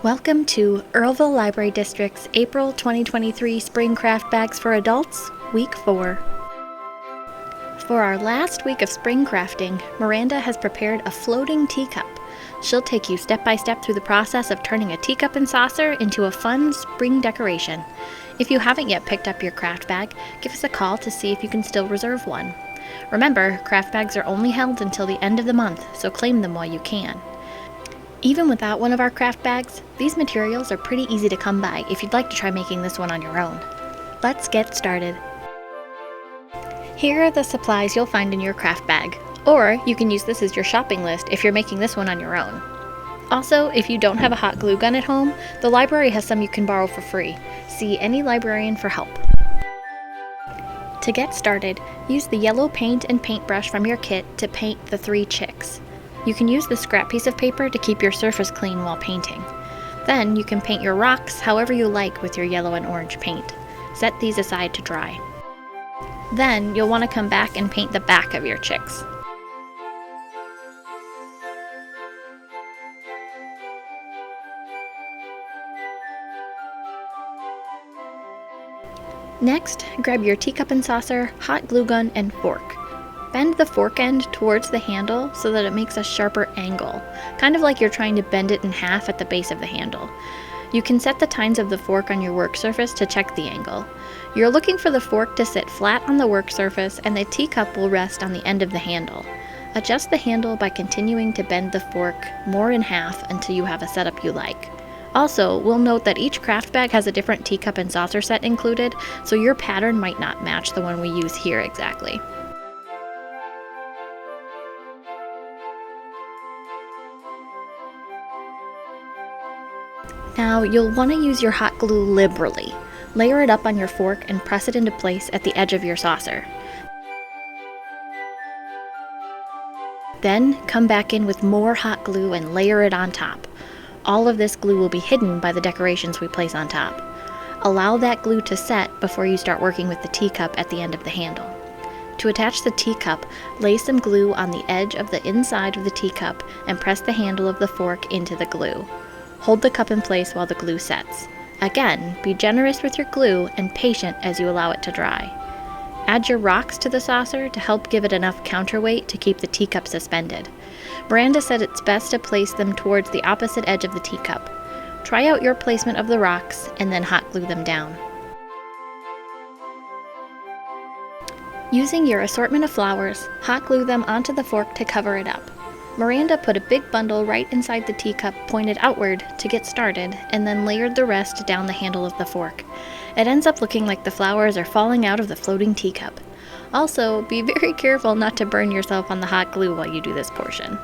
Welcome to Earlville Library District's April 2023 Spring Craft Bags for Adults, Week 4. For our last week of spring crafting, Miranda has prepared a floating teacup. She'll take you step by step through the process of turning a teacup and saucer into a fun spring decoration. If you haven't yet picked up your craft bag, give us a call to see if you can still reserve one. Remember, craft bags are only held until the end of the month, so claim them while you can. Even without one of our craft bags, these materials are pretty easy to come by if you'd like to try making this one on your own. Let's get started. Here are the supplies you'll find in your craft bag, or you can use this as your shopping list if you're making this one on your own. Also, if you don't have a hot glue gun at home, the library has some you can borrow for free. See any librarian for help. To get started, use the yellow paint and paintbrush from your kit to paint the 3 chicks. You can use the scrap piece of paper to keep your surface clean while painting. Then you can paint your rocks however you like with your yellow and orange paint. Set these aside to dry. Then you'll want to come back and paint the back of your chicks. Next, grab your teacup and saucer, hot glue gun, and fork. Bend the fork end towards the handle so that it makes a sharper angle, kind of like you're trying to bend it in half at the base of the handle. You can set the tines of the fork on your work surface to check the angle. You're looking for the fork to sit flat on the work surface and the teacup will rest on the end of the handle. Adjust the handle by continuing to bend the fork more in half until you have a setup you like. Also, we'll note that each craft bag has a different teacup and saucer set included, so your pattern might not match the one we use here exactly. Now, you'll want to use your hot glue liberally. Layer it up on your fork and press it into place at the edge of your saucer. Then, come back in with more hot glue and layer it on top. All of this glue will be hidden by the decorations we place on top. Allow that glue to set before you start working with the teacup at the end of the handle. To attach the teacup, lay some glue on the edge of the inside of the teacup and press the handle of the fork into the glue. Hold the cup in place while the glue sets. Again, be generous with your glue and patient as you allow it to dry. Add your rocks to the saucer to help give it enough counterweight to keep the teacup suspended. Miranda said it's best to place them towards the opposite edge of the teacup. Try out your placement of the rocks and then hot glue them down. Using your assortment of flowers, hot glue them onto the fork to cover it up. Miranda put a big bundle right inside the teacup pointed outward to get started and then layered the rest down the handle of the fork. It ends up looking like the flowers are falling out of the floating teacup. Also, be very careful not to burn yourself on the hot glue while you do this portion.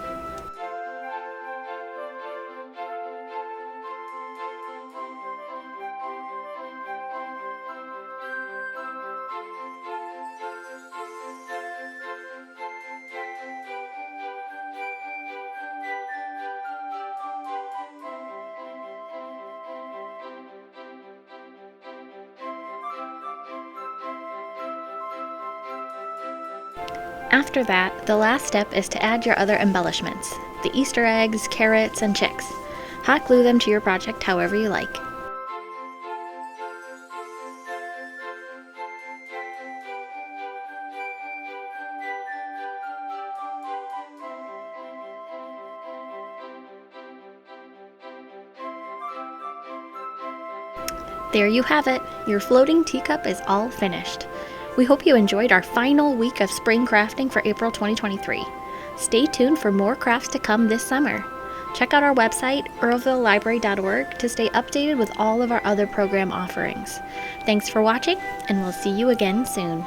After that, the last step is to add your other embellishments, the Easter eggs, carrots, and chicks. Hot glue them to your project however you like. There you have it, your floating teacup is all finished. We hope you enjoyed our final week of spring crafting for April 2023. Stay tuned for more crafts to come this summer. Check out our website, earlvillelibrary.org, to stay updated with all of our other program offerings. Thanks for watching, and we'll see you again soon.